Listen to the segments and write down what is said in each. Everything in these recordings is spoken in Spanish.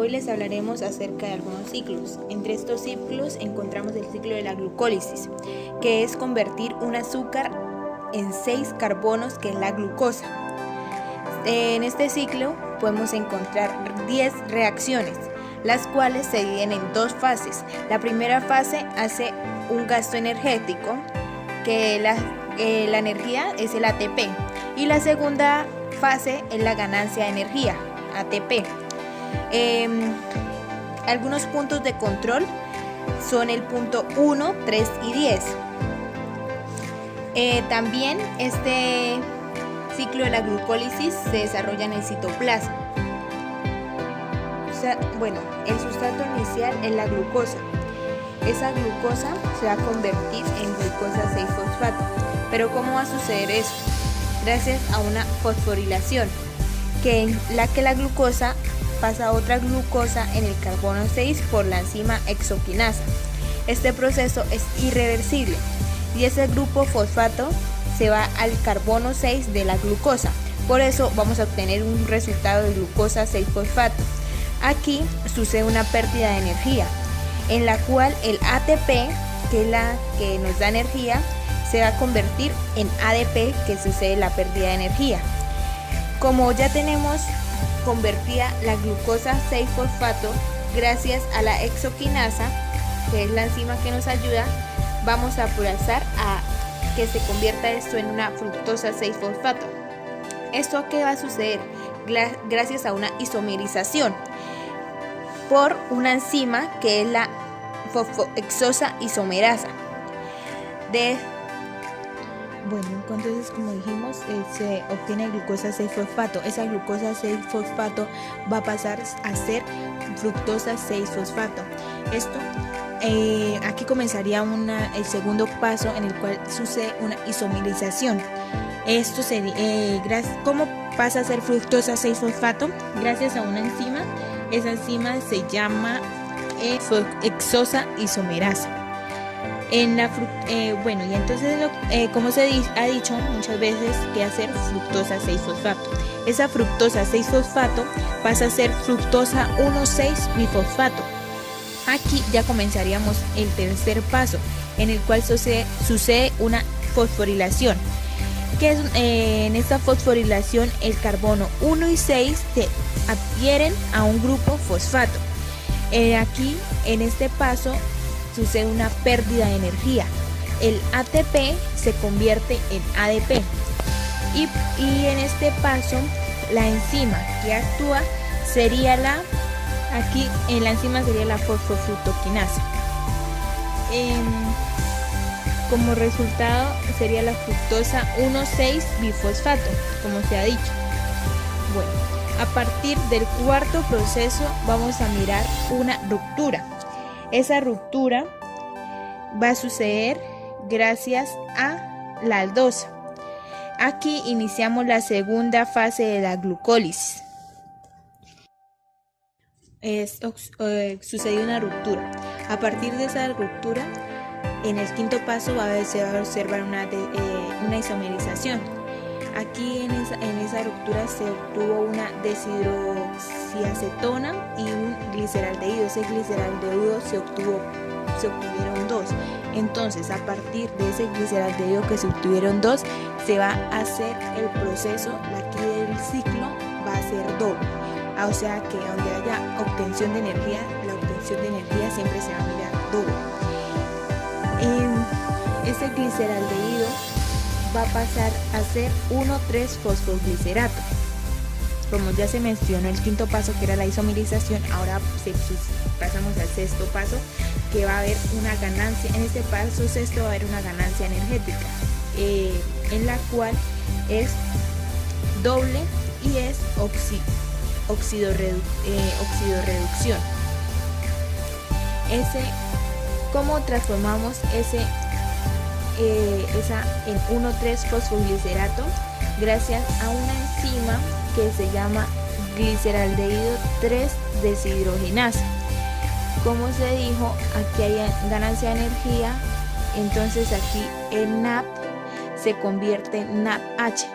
Hoy les hablaremos acerca de algunos ciclos. Entre estos ciclos encontramos el ciclo de la glucólisis, que es convertir un azúcar en 6 carbonos, que es la glucosa. En este ciclo podemos encontrar 10 reacciones, las cuales se dividen en 2 fases. La primera fase hace un gasto energético, que la energía es el ATP, y la segunda fase es la ganancia de energía, ATP. Algunos puntos de control son el punto 1, 3 y 10. También este ciclo de la glucólisis se desarrolla en el citoplasma. El sustrato inicial es la glucosa. Esa glucosa se va a convertir en glucosa 6-fosfato. Pero ¿cómo va a suceder eso? Gracias a una fosforilación, en la que la glucosa pasa a otra glucosa en el carbono 6 por la enzima hexoquinasa. Este proceso es irreversible y ese grupo fosfato se va al carbono 6 de la glucosa. Por eso vamos a obtener un resultado de glucosa 6-fosfato. Aquí sucede una pérdida de energía, en la cual el ATP, que es la que nos da energía, se va a convertir en ADP, que sucede la pérdida de energía. Como ya tenemos convertida la glucosa 6-fosfato gracias a la hexoquinasa, que es la enzima que nos ayuda, vamos a procesar a que se convierta esto en una fructosa 6-fosfato. ¿Esto qué va a suceder? Gracias a una isomerización por una enzima que es la fosfohexosa isomerasa. Entonces, como dijimos, se obtiene glucosa 6-fosfato. Esa glucosa 6-fosfato va a pasar a ser fructosa 6-fosfato. Esto, aquí comenzaría el segundo paso, en el cual sucede una isomerización. Esto sería, ¿cómo pasa a ser fructosa 6-fosfato? Gracias a una enzima. Esa enzima se llama fosfohexosa isomerasa. Y entonces, como se ha dicho muchas veces, que hacer fructosa 6-fosfato. Esa fructosa 6-fosfato pasa a ser fructosa 1,6-bifosfato. Aquí ya comenzaríamos el tercer paso, en el cual sucede una fosforilación. En esta fosforilación el carbono 1 y 6 se adhieren a un grupo fosfato. Aquí, en este paso, sucede una pérdida de energía. El ATP se convierte en ADP. Y en este paso, la enzima que actúa sería la enzima sería la fosfofructoquinasa. Como resultado sería la fructosa 1,6-bifosfato, como se ha dicho. A partir del cuarto proceso vamos a mirar una ruptura. Esa ruptura va a suceder gracias a la aldosa. Aquí iniciamos la segunda fase de la glucólisis. Sucedió una ruptura. A partir de esa ruptura, en el quinto paso se va a observar una isomerización. Aquí en esa ruptura se obtuvo una deshidroxiacetona y un gliceraldehído. Ese gliceraldehído se obtuvieron 2. Entonces, a partir de ese gliceraldehído que se obtuvieron 2, se va a hacer el proceso. Aquí el ciclo va a ser doble. O sea que donde haya obtención de energía, la obtención de energía siempre se va a mirar doble. Ese gliceraldehído va a pasar a ser 1,3-fosfoglicerato. Como ya se mencionó el quinto paso, que era la isomerización, ahora pasamos al sexto paso, que va a haber una ganancia. En este paso sexto va a haber una ganancia energética, en la cual es doble y es oxidorreducción. ¿Cómo transformamos esa en 1,3-fosfoglicerato? Gracias a una enzima que se llama gliceraldehído 3-deshidrogenasa. Como se dijo, aquí hay ganancia de energía, entonces aquí el NAP se convierte en NADH.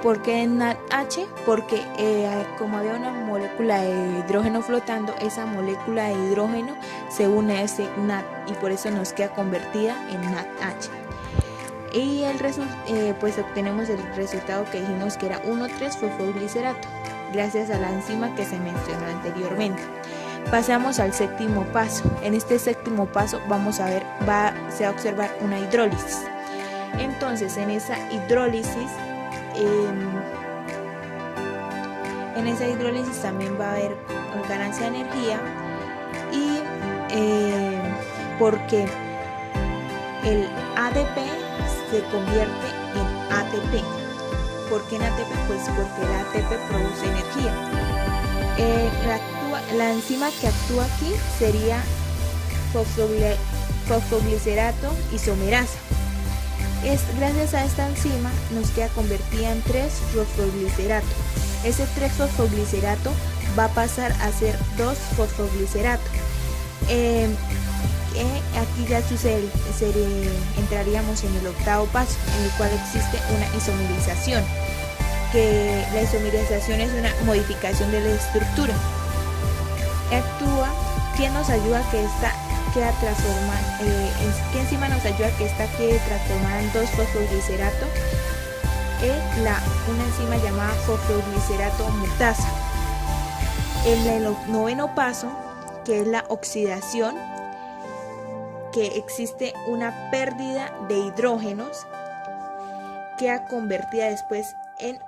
¿Por qué NADH? Porque como había una molécula de hidrógeno flotando, esa molécula de hidrógeno se une a ese NAD y por eso nos queda convertida en NADH. Y pues obtenemos el resultado que dijimos que era 1,3-fosfoglicerato, gracias a la enzima que se mencionó anteriormente. Pasamos al séptimo paso. En este séptimo paso se va a observar una hidrólisis. Entonces, en esa hidrólisis también va a haber ganancia de energía y porque el ADP se convierte en ATP. ¿Por qué en ATP? Pues porque el ATP produce energía. La enzima que actúa aquí sería fosfoglicerato isomerasa. Gracias a esta enzima nos queda convertida en 3-fosfoglicerato. Ese 3-fosfoglicerato va a pasar a ser 2-fosfoglicerato. Aquí ya entraríamos en el octavo paso, en el cual existe una isomerización, que la isomerización es una modificación de la estructura. ¿Quién nos ayuda a que esta quede transformada? ¿Qué enzima nos ayuda a que esta quede transformada en 2-fosfoglicerato? Una enzima llamada fosfoglicerato mutasa. En el noveno paso, que es la oxidación, que existe una pérdida de hidrógenos, queda convertida después en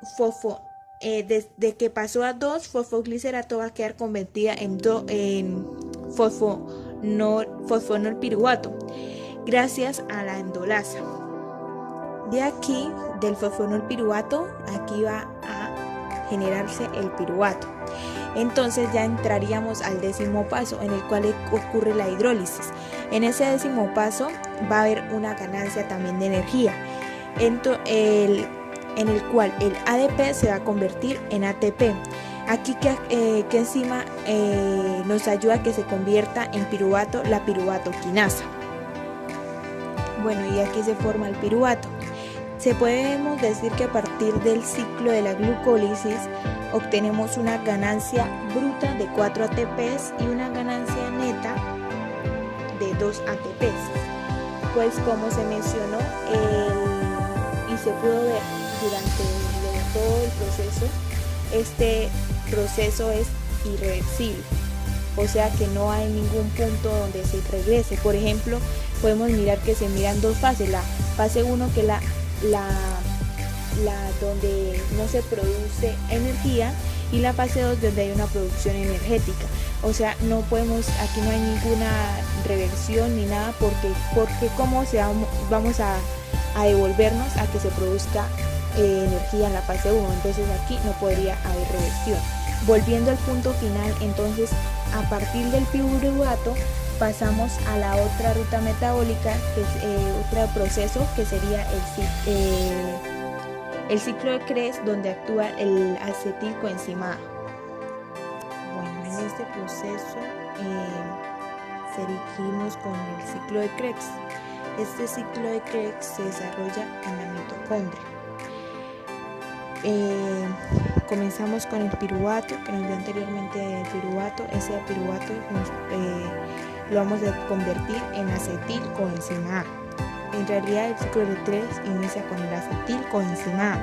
desde que pasó a 2-fosfoglicerato va a quedar convertida en fosfonolpiruvato gracias a la endolasa. De aquí, del fosfonolpiruvato, aquí va a generarse el piruvato. Entonces ya entraríamos al décimo paso, en el cual ocurre la hidrólisis. En ese décimo paso va a haber una ganancia también de energía, en el cual el ADP se va a convertir en ATP. Aquí ¿qué enzima nos ayuda a que se convierta en piruvato? La piruvatoquinasa. Bueno, y aquí se forma el piruvato. Podemos decir que a partir del ciclo de la glucólisis obtenemos una ganancia bruta de 4 ATPs y una ganancia neta de 2 ATPs. Pues como se mencionó y se pudo ver durante todo el proceso, este proceso es irreversible, o sea que no hay ningún punto donde se regrese. Por ejemplo, podemos mirar que se miran dos fases: la fase 1, que es la donde no se produce energía, y la fase 2, donde hay una producción energética. O sea, aquí no hay ninguna reversión ni nada, porque cómo vamos a devolvernos a que se produzca energía en la fase 1, entonces aquí no podría haber reversión. Volviendo al punto final, entonces a partir del piruvato pasamos a la otra ruta metabólica, que es otro proceso, que sería el ciclo de Krebs, donde actúa el acetilcoenzima A. Bueno, en este proceso seguimos con el ciclo de Krebs. Este ciclo de Krebs se desarrolla en la mitocondria. Comenzamos con el piruvato, que nos dio anteriormente el piruvato. Ese piruvato lo vamos a convertir en acetilcoenzima A. En realidad el ciclo de Krebs inicia con el acetilcoenzima A.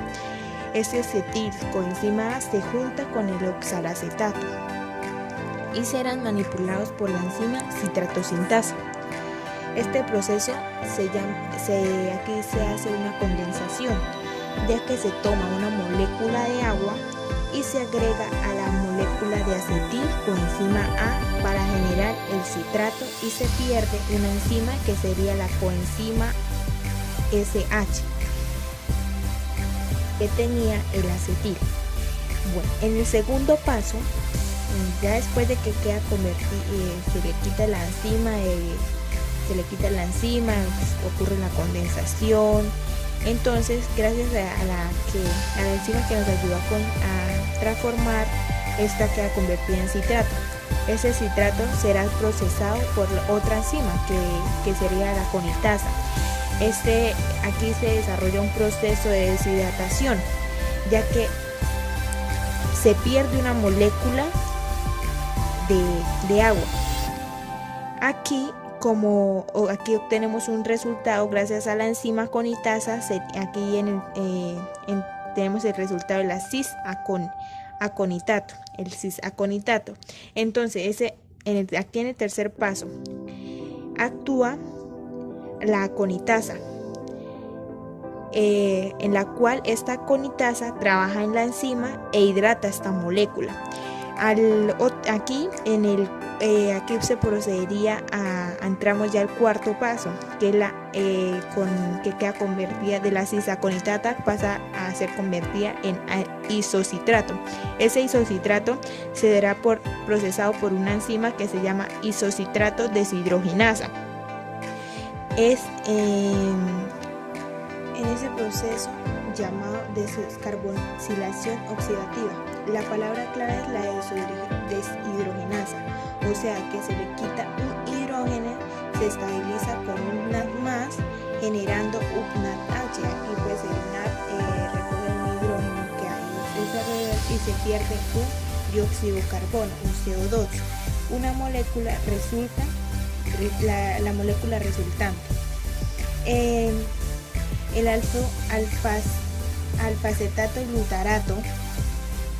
Este acetilcoenzima A se junta con el oxalacetato y serán manipulados por la enzima citratosintasa. Este proceso aquí se hace una condensación, ya que se toma una molécula de agua y se agrega a la molécula de acetilcoenzima A para generar el citrato, y se pierde una enzima que sería la coenzima SH, que tenía el acetil. Bueno, en el segundo paso, ya después de que queda se le quita la enzima, ocurre la condensación. Entonces, gracias a la enzima que nos ayuda a transformar, esta queda convertida en citrato. Ese citrato será procesado por otra enzima que sería la conitasa. Aquí se desarrolla un proceso de deshidratación. ya que se pierde una molécula de agua. Aquí obtenemos un resultado gracias a la enzima conitasa. Aquí tenemos el resultado de la cis-aconitato, el cis-aconitato. Entonces, aquí en el tercer paso actúa la aconitasa, en la cual esta aconitasa trabaja en la enzima e hidrata esta molécula. Aquí se procedería entramos ya al cuarto paso, que es que queda convertida de la cis-aconitata, pasa a ser convertida en isocitrato. Ese isocitrato se dará procesado por una enzima que se llama isocitrato deshidrogenasa. Es en ese proceso llamado descarboxilación oxidativa. La palabra clave es la deshidrogenasa, o sea que se le quita un hidrógeno, se estabiliza con un NAD+, generando un NADH. Aquí pues el NAD recoge un hidrógeno que hay alrededor y se pierde un dióxido de carbono, un CO2. Una molécula la molécula resultante. El alfa-acetato glutarato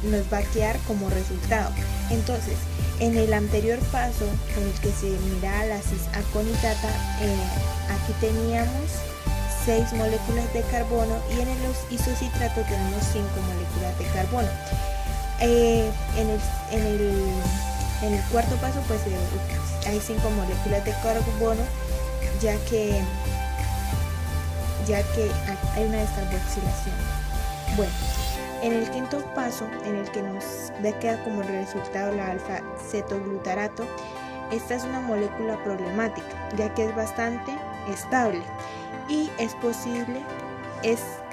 nos va a quedar como resultado. Entonces, en el anterior paso, en el que se miraba la cis-aconitata, aquí teníamos 6 moléculas de carbono y en los isocitratos tenemos 5 moléculas de carbono. En el cuarto paso, pues hay 5 moléculas de carbono, ya que hay una descarboxilación. Bueno, en el quinto paso, en el que nos queda como resultado la alfa-acetoglutarato, esta es una molécula problemática, ya que es bastante estable y es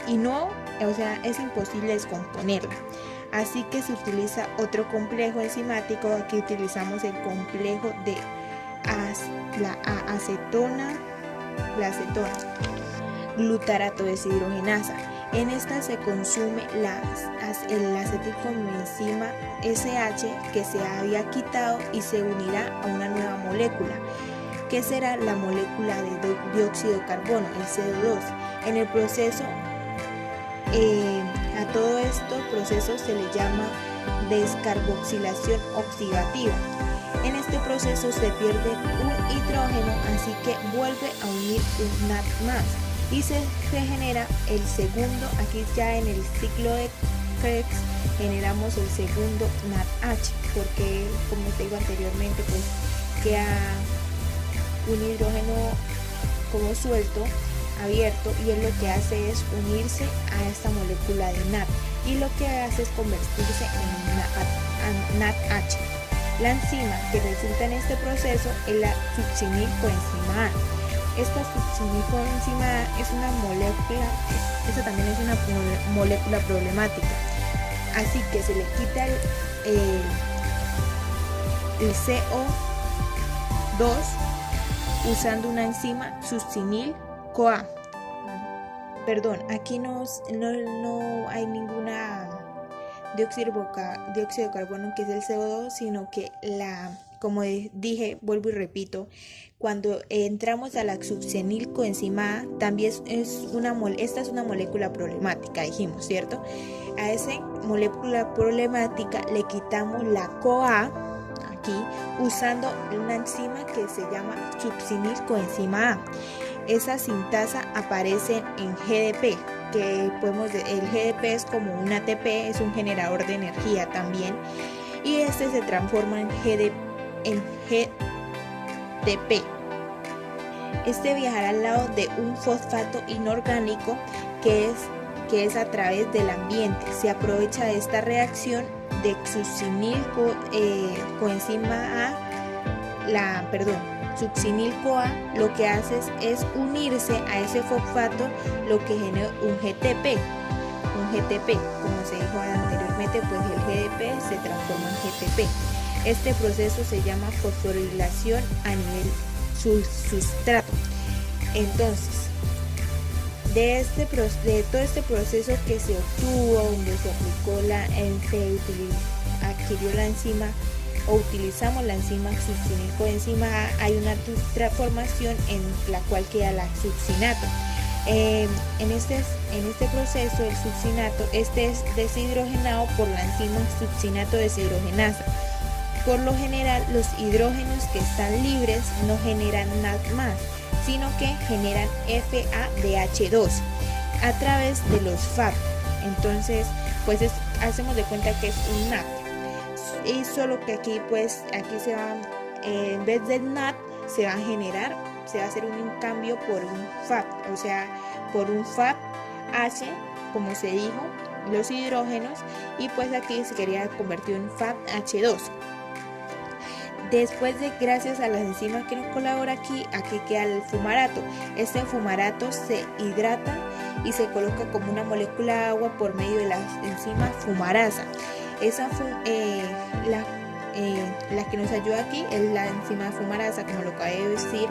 imposible descomponerla. Así que se utiliza otro complejo enzimático. Aquí utilizamos el complejo de la acetona glutarato deshidrogenasa. En esta se consume el acetilcoenzima SH que se había quitado y se unirá a una nueva molécula, que será la molécula de dióxido de carbono, el CO2. En el proceso, a todo esto proceso se le llama descarboxilación oxidativa. En este proceso se pierde un hidrógeno, así que vuelve a unir un NAD+. Y se genera el segundo. Aquí ya en el ciclo de Krebs generamos el segundo NADH, porque como te digo anteriormente, pues queda un hidrógeno como suelto, abierto, y él lo que hace es unirse a esta molécula de NAD y lo que hace es convertirse en NADH. La enzima que resulta en este proceso es la succinilcoenzima A. Esta succinilcoenzima A es una molécula, esta también es una molécula problemática, así que se le quita el CO2 usando una enzima succinil-CoA. Perdón, aquí no hay ninguna dióxido de carbono, que es el CO2, sino que como dije, vuelvo y repito, cuando entramos a la succinilcoenzima A, también esta es una molécula problemática, dijimos, ¿cierto? A esa molécula problemática le quitamos la CoA aquí usando una enzima que se llama succinilcoenzima A. Esa sintasa aparece en GDP, que el GDP es como un ATP, es un generador de energía también, y este se transforma en GDP. Este viajará al lado de un fosfato inorgánico que es a través del ambiente. Se aprovecha de esta reacción de succinilcoenzima A, succinil-CoA, lo que hace es unirse a ese fosfato, lo que genera un GTP. Como se dijo anteriormente, pues el GDP se transforma en GTP. Este proceso se llama fosforilación a nivel sustrato. Entonces, de todo este proceso que se obtuvo, donde se aplicó adquirió la enzima o utilizamos la enzima succinilcoenzima A, hay una transformación en la cual queda la succinato. En este proceso el succinato es deshidrogenado por la enzima succinato deshidrogenasa. Por lo general, los hidrógenos que están libres no generan NAD+, sino que generan FADH2 a través de los FAD. Entonces, pues hacemos de cuenta que es un NAD. Y solo que aquí se va, en vez del NAD, se va a hacer un cambio por un FAD, o sea, por un FADH, como se dijo, los hidrógenos, y pues aquí se quería convertir en FADH2. Después gracias a las enzimas que nos colaboran aquí queda el fumarato. Este fumarato se hidrata y se coloca como una molécula de agua por medio de la enzima fumarasa. La que nos ayuda aquí es la enzima fumarasa, como lo acabé de decir,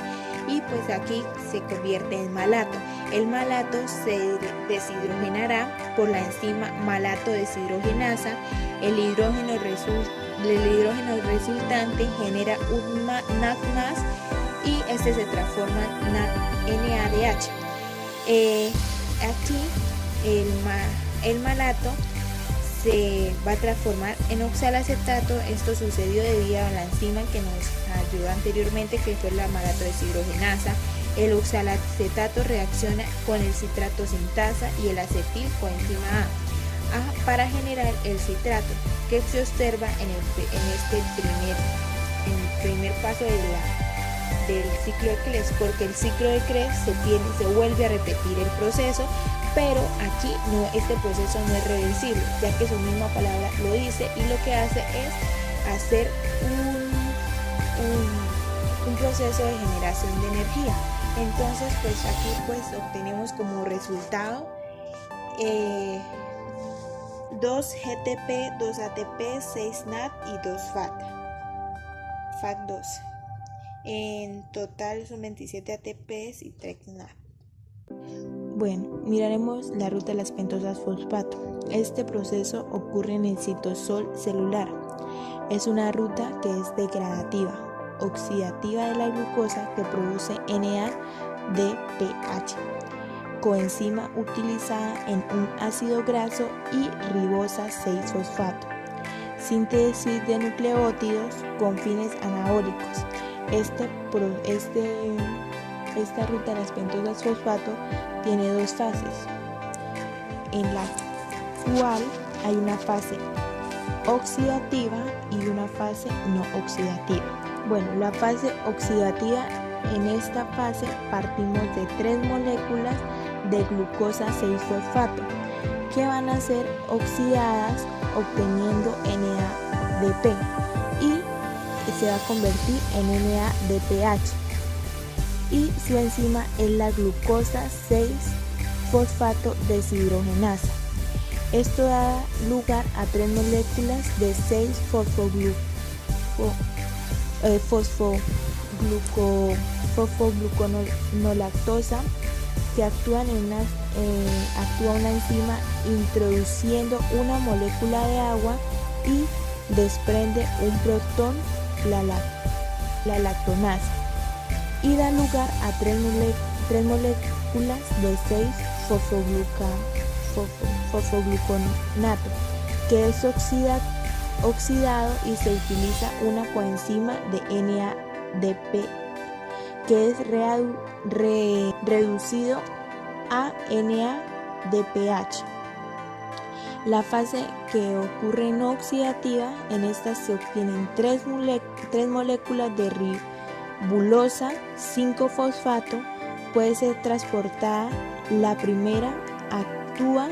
y pues aquí se convierte en malato. El malato se deshidrogenará por la enzima malato deshidrogenasa. El hidrógeno resultante genera un NAD+, y este se transforma en NADH. Aquí el malato se va a transformar en oxalacetato. Esto sucedió debido a la enzima que nos ayudó anteriormente, que fue la malato deshidrogenasa. El oxalacetato reacciona con el citrato sintasa y el acetilcoenzima A para generar el citrato, que se observa en el primer paso del ciclo de Krebs, porque el ciclo de Krebs se vuelve a repetir el proceso, pero aquí este proceso no es reversible, ya que su misma palabra lo dice, y lo que hace es hacer un proceso de generación de energía. Entonces pues aquí pues obtenemos como resultado 2 GTP, 2 ATP, 6 NAD y 2 FAD2. En total son 27 ATPs y 3 NAD. Bueno, miraremos la ruta de las pentosas fosfato. Este proceso ocurre en el citosol celular. Es una ruta que es degradativa, oxidativa de la glucosa, que produce NADPH, coenzima utilizada en un ácido graso, y ribosa 6-fosfato. Síntesis de nucleótidos con fines anabólicos. Esta ruta de las pentosas fosfato tiene dos fases, en la cual hay una fase oxidativa y una fase no oxidativa. Bueno, la fase oxidativa, en esta fase partimos de 3 moléculas de glucosa 6-fosfato que van a ser oxidadas obteniendo NADP, y se va a convertir en NADPH, y su enzima es la glucosa 6-fosfato deshidrogenasa. Esto da lugar a 3 moléculas de 6-fosfogluconolactosa que actúa una enzima introduciendo una molécula de agua y desprende un protón, la lactonasa, y da lugar a 3 moléculas de 6-fosfogluconato, que es oxidado, y se utiliza una coenzima de NADP, que es reducido a NADPH. La fase que ocurre no oxidativa, en esta se obtienen 3 moléculas de ribulosa 5-fosfato, puede ser transportada. La primera actúa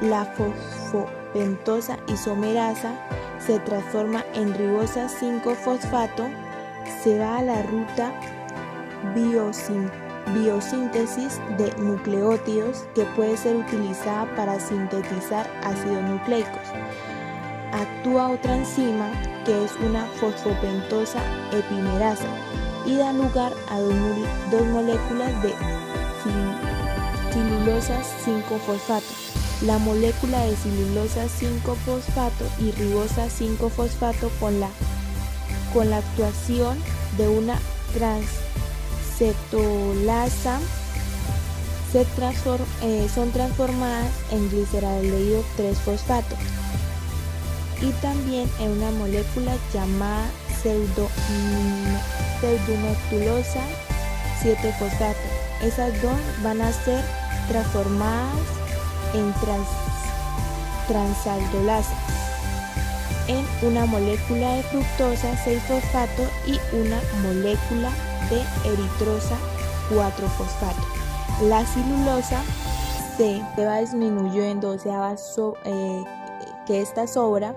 la fosfopentosa isomerasa, se transforma en ribosa 5-fosfato, se va a la ruta biosíntesis de nucleótidos, que puede ser utilizada para sintetizar ácidos nucleicos. Actúa otra enzima, que es una fosfopentosa epimerasa, y da lugar a 2 moléculas de celulosa 5-fosfato. La molécula de celulosa 5-fosfato y ribosa 5-fosfato con la actuación de una transcetolasa son transformadas en gliceraldehído 3-fosfato y también en una molécula llamada pseudomectulosa 7-fosfato. Esas dos van a ser transformadas en transaldolasa en una molécula de fructosa 6-fosfato y una molécula de eritrosa 4-fosfato. La celulosa se va disminuyendo, o sea, que esta sobra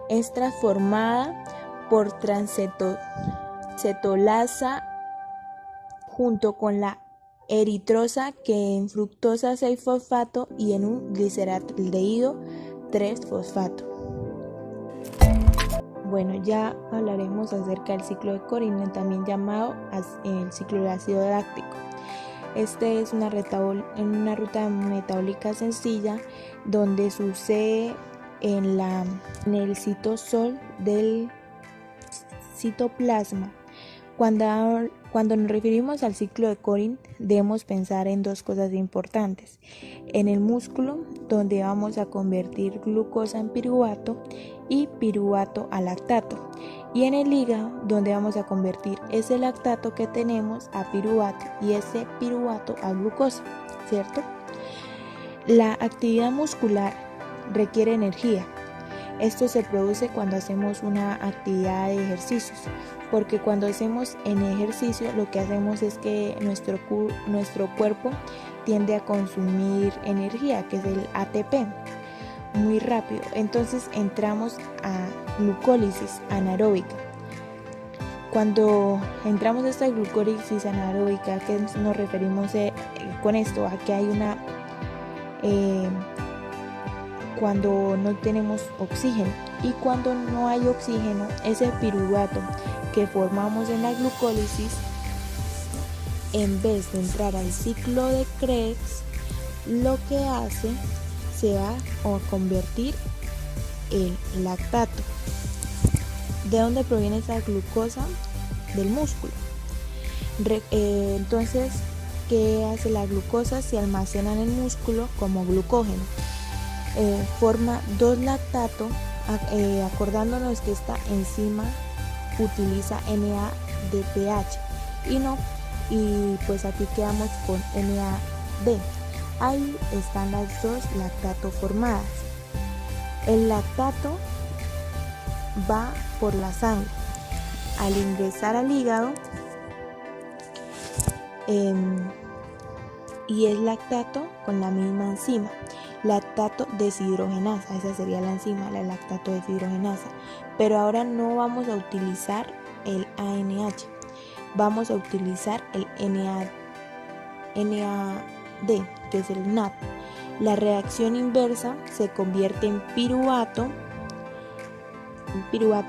es transformada por transcetolasa junto con la eritrosa, que en fructosa 6-fosfato y en un gliceraldehído 3-fosfato. Bueno, ya hablaremos acerca del ciclo de Corin, también llamado el ciclo del ácido láctico. Este es una ruta metabólica sencilla donde sucede en el citosol del citoplasma. Cuando nos referimos al ciclo de Corin, debemos pensar en dos cosas importantes. En el músculo, donde vamos a convertir glucosa en piruvato y piruvato a lactato. Y en el hígado, donde vamos a convertir ese lactato que tenemos a piruvato y ese piruvato a glucosa, ¿cierto? La actividad muscular requiere energía. Esto se produce cuando hacemos una actividad de ejercicios, porque cuando hacemos en ejercicio lo que hacemos es que nuestro cuerpo tiende a consumir energía, que es el ATP, muy rápido. Entonces entramos a glucólisis anaeróbica. Cuando entramos a esta glucólisis anaeróbica, ¿qué nos referimos con esto? A que hay cuando no tenemos oxígeno, y cuando no hay oxígeno, ese piruvato que formamos en la glucólisis, en vez de entrar al ciclo de Krebs, lo que hace se va a convertir en lactato. ¿De dónde proviene esa glucosa? Del músculo. Entonces, ¿qué hace la glucosa? Se almacena en el músculo como glucógeno. Forma 2-lactato, acordándonos que esta enzima utiliza NADPH y pues aquí quedamos con NAD. Ahí están las dos lactato formadas. El lactato va por la sangre. Al ingresar al hígado y es lactato con la misma enzima, lactato deshidrogenasa. Esa sería la enzima, la lactato deshidrogenasa. Pero ahora no vamos a utilizar el ANH, vamos a utilizar el NAD, que es el NAD. La reacción inversa se convierte en piruvato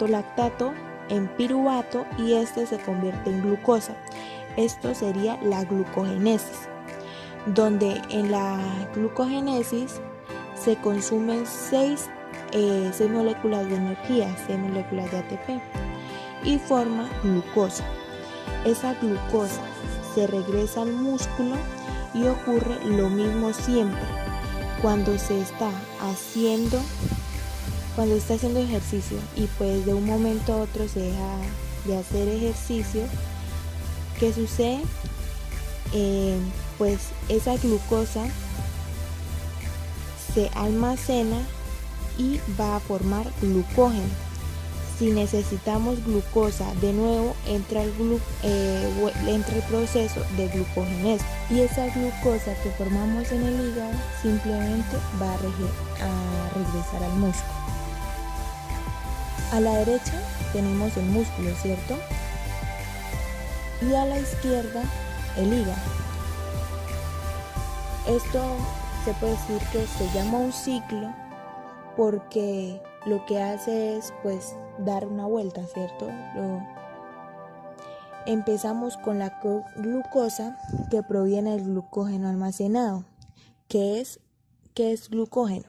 lactato en piruvato, y este se convierte en glucosa. Esto sería la glucogénesis, donde en la glucogénesis se consumen 6 moléculas de energía, 6 moléculas de ATP, y forma glucosa. Esa glucosa se regresa al músculo y ocurre lo mismo siempre cuando se está haciendo ejercicio, y pues de un momento a otro se deja de hacer ejercicio. ¿Qué sucede? Pues esa glucosa se almacena y va a formar glucógeno. Si necesitamos glucosa, de nuevo entra el proceso de glucogénesis, y esa glucosa que formamos en el hígado simplemente va a regresar al músculo. A la derecha tenemos el músculo, ¿cierto? Y a la izquierda el hígado. Esto se puede decir que se llama un ciclo porque lo que hace es pues dar una vuelta, ¿cierto? Empezamos con la glucosa, que proviene del glucógeno almacenado, ¿Qué es glucógeno?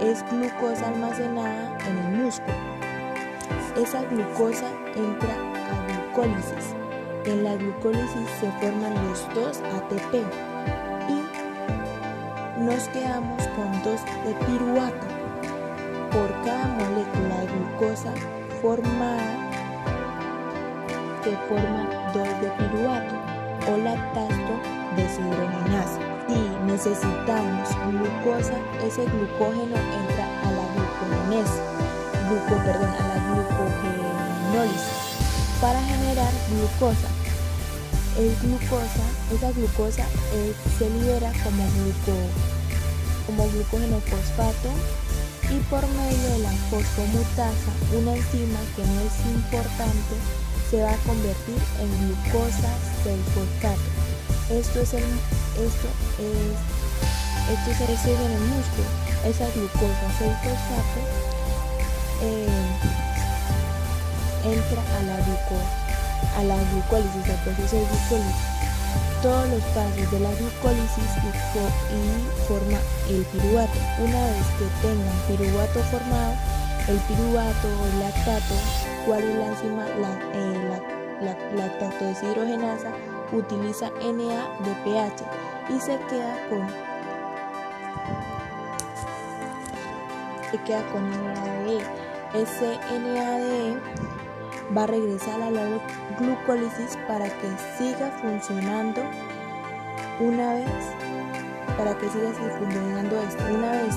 Es glucosa almacenada en el músculo. Esa glucosa entra a glucólisis. En la glucólisis se forman los 2 ATP y nos quedamos con 2 de piruvato. Por cada molécula de glucosa formada se forman 2 de piruvato o lactato deshidrogenasa. Si necesitamos glucosa, ese glucógeno entra a la glucogenólisis para generar glucosa. Esa glucosa se libera como glucógeno fosfato y por medio de la fosfomutasa, una enzima que no es importante, se va a convertir en glucosa 6-fosfato. Esto es en el músculo. Esa glucosa 6-fosfato entra a la glucólisis, el proceso de glucólisis. Todos los pasos de la glucólisis y forma el piruvato. Una vez que tengan piruvato formado, el piruvato o el lactato, ¿cuál es la enzima? Lactato deshidrogenasa utiliza NADPH y se queda con NADE. Ese NADE va a regresar a la glucólisis para que siga funcionando una vez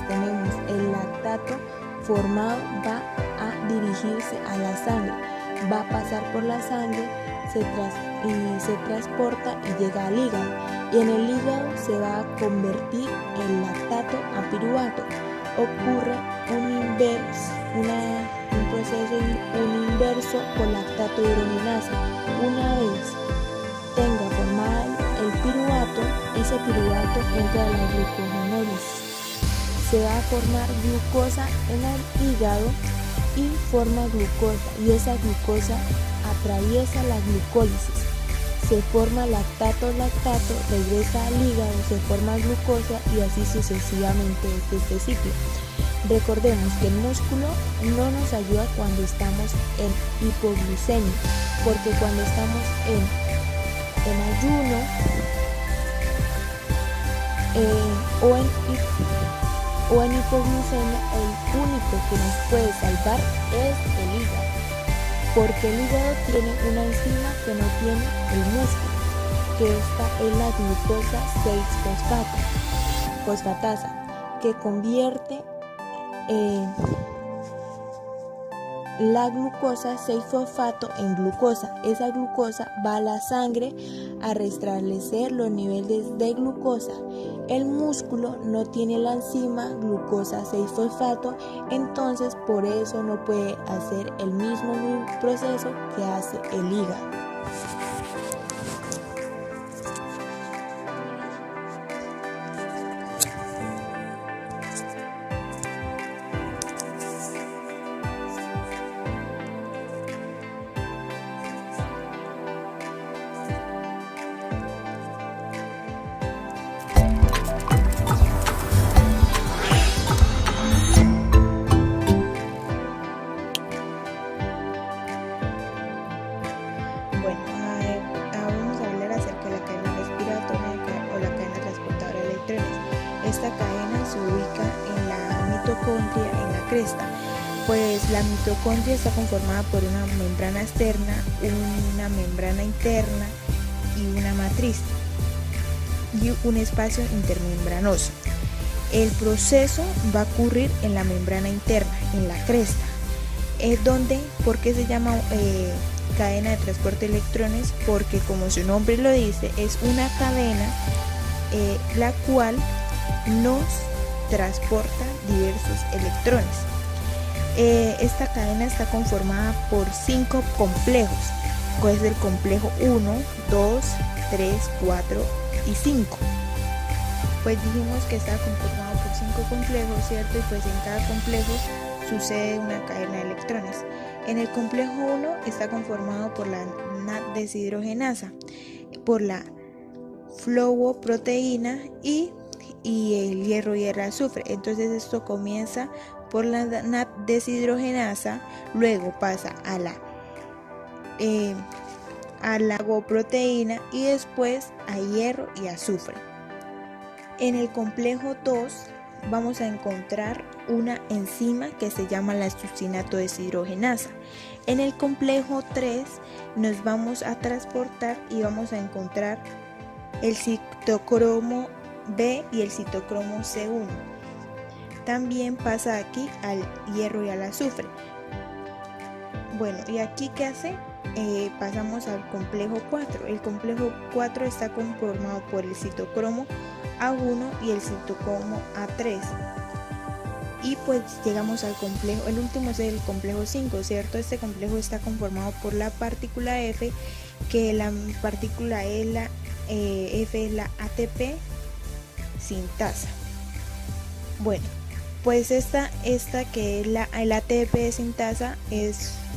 tenemos el lactato formado, va a dirigirse a la sangre, va a pasar por la sangre, se transporta y llega al hígado, y en el hígado se va a convertir el lactato a piruvato. Ocurre un inverso con lactato hidrogenasa. Una vez tenga formado el piruvato, ese piruvato entra a la glucogenólisis. Se va a formar glucosa en el hígado y forma glucosa, y esa glucosa atraviesa la glucólisis. Se forma lactato, regresa al hígado, se forma glucosa y así sucesivamente este ciclo. Recordemos que el músculo no nos ayuda cuando estamos en hipoglucemia, porque cuando estamos en ayuno o en hipoglucemia, el único que nos puede salvar es el hígado, porque el hígado tiene una enzima que no tiene el músculo, que esta es la glucosa 6-fosfatasa, que convierte la glucosa 6-fosfato en glucosa. Esa glucosa va a la sangre a restablecer los niveles de glucosa. El músculo no tiene la enzima glucosa 6-fosfato, entonces por eso no puede hacer el mismo proceso que hace el hígado. Bueno, vamos a hablar acerca de la cadena respiratoria o la cadena transportadora de electrones. Esta cadena se ubica en la mitocondria, en la cresta. Pues la mitocondria está conformada por una membrana externa, una membrana interna y una matriz y un espacio intermembranoso. El proceso va a ocurrir en la membrana interna, en la cresta. ¿Por qué se llama cadena de transporte de electrones? Porque, como su nombre lo dice, es una cadena la cual nos transporta diversos electrones. Esta cadena está conformada por 5 complejos, que es el complejo 1, 2, 3, 4 y 5. Pues dijimos que está conformado por 5 complejos, ¿cierto? Y pues en cada complejo sucede una cadena de electrones. En el complejo 1 está conformado por la NAD deshidrogenasa, por la flowoproteína y y el hierro y el azufre. Entonces esto comienza por la NAD deshidrogenasa, luego pasa a la goproteína y después a hierro y azufre. En el complejo 2 vamos a encontrar una enzima que se llama la succinato deshidrogenasa. En el complejo 3 nos vamos a transportar y vamos a encontrar el citocromo B y el citocromo C1. También pasa aquí al hierro y al azufre. Bueno, ¿y aquí qué hace? Pasamos al complejo 4. El complejo 4 está conformado por el citocromo A1 y el citocromo A3. Y pues llegamos al complejo, el último es el complejo 5, ¿cierto? Este complejo está conformado por la partícula F, que la partícula F es la ATP sintasa. Bueno, pues esta que es el ATP sintasa,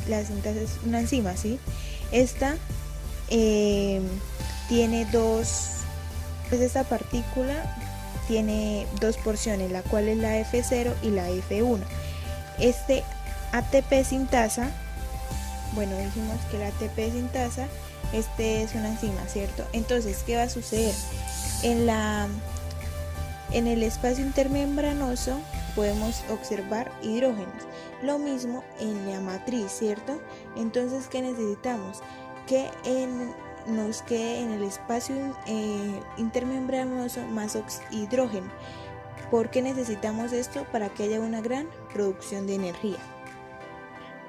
la sintasa es una enzima, ¿sí? Esta tiene esta partícula tiene dos porciones, la cual es la F0 y la F1. Este ATP sintasa, bueno, dijimos que la ATP sintasa, es una enzima, ¿cierto? Entonces, ¿qué va a suceder? En el espacio intermembranoso podemos observar hidrógenos. Lo mismo en la matriz, ¿cierto? Entonces, ¿qué necesitamos? Que nos quede en el espacio intermembranoso más hidrógeno. ¿Por qué necesitamos esto? Para que haya una gran producción de energía.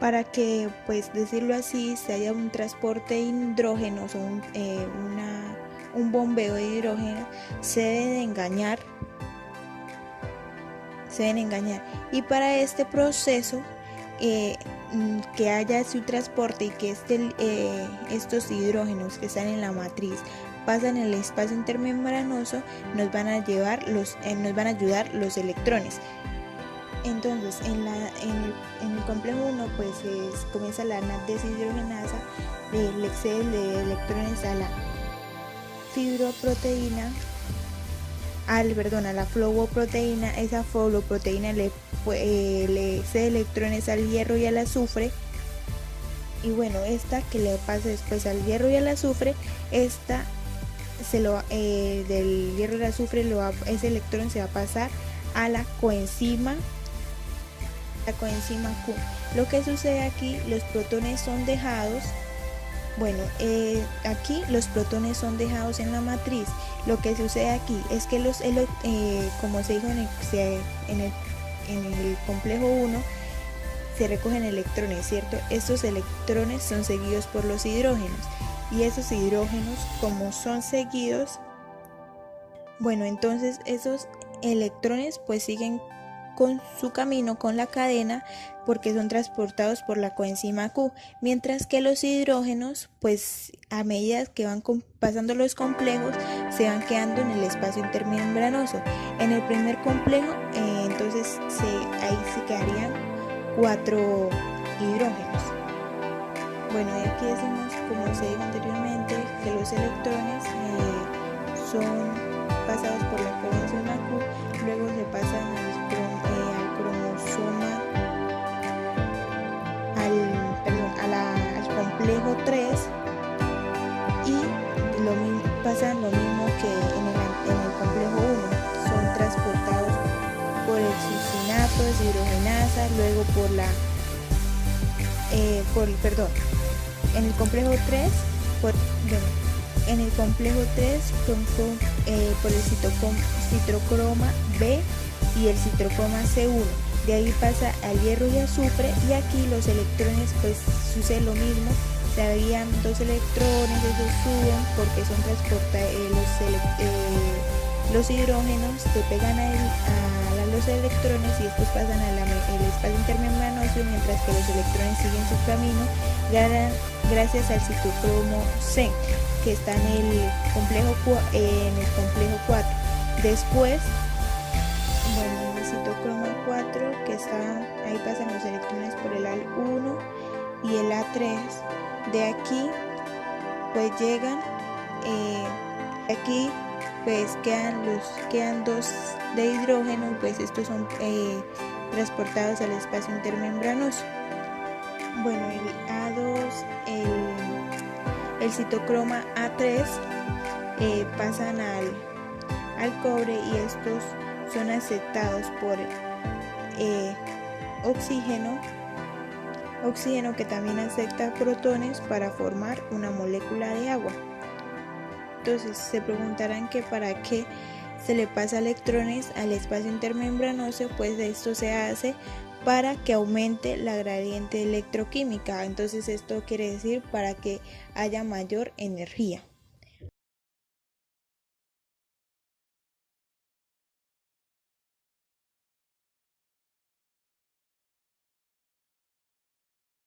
Para que, pues decirlo así, se haya un transporte de hidrógenos o un bombeo de hidrógeno, se deben engañar. Y para este proceso, que haya su transporte y que estos hidrógenos que están en la matriz pasan en el espacio intermembranoso, nos van a ayudar los electrones. Entonces, en el complejo 1 pues comienza la NAD deshidrogenasa, le excede de electrones a la fibroproteína, a la flowoproteína. Esa flowoproteína le cede electrones al hierro y al azufre. Y bueno, esta que le pasa después al hierro y al azufre, del hierro y al azufre ese electrón se va a pasar a la coenzima Q. Lo que sucede aquí, los protones son dejados. Bueno, aquí los protones son dejados en la matriz. Lo que sucede aquí es que como se dijo en el complejo 1, se recogen electrones, ¿cierto? Estos electrones son seguidos por los hidrógenos. Y esos hidrógenos, como son seguidos, bueno, entonces esos electrones pues siguen con su camino, con la cadena, porque son transportados por la coenzima Q, mientras que los hidrógenos, pues a medida que van pasando los complejos, se van quedando en el espacio intermembranoso. En el primer complejo, entonces ahí se quedarían 4 hidrógenos. Bueno, y aquí decimos, como se dijo anteriormente, que los electrones son pasados por la coenzima Q, luego se pasan al cromosoma, al complejo 3, y pasan lo mismo que en el complejo 1, son transportados por el succinato deshidrogenasa, luego en el complejo 3 por el citocroma B y el citocroma C1. De ahí pasa al hierro y azufre, y aquí los electrones pues sucede lo mismo. Se habían 2 electrones, esos suben porque son los hidrógenos se pegan a los electrones y estos pasan al espacio intermembranoso, mientras que los electrones siguen su camino gracias al citocromo C, que está en el complejo 4. Después, bueno, en el citocromo 4, que ahí pasan los electrones por el AL1 y el A3. De aquí pues llegan aquí pues quedan dos de hidrógeno, pues estos son transportados al espacio intermembranoso. Bueno, el A2, el citocroma A3 pasan al cobre y estos son aceptados por oxígeno que también acepta protones para formar una molécula de agua. Entonces se preguntarán que para qué se le pasa electrones al espacio intermembranoso, pues esto se hace para que aumente la gradiente electroquímica. Entonces esto quiere decir para que haya mayor energía.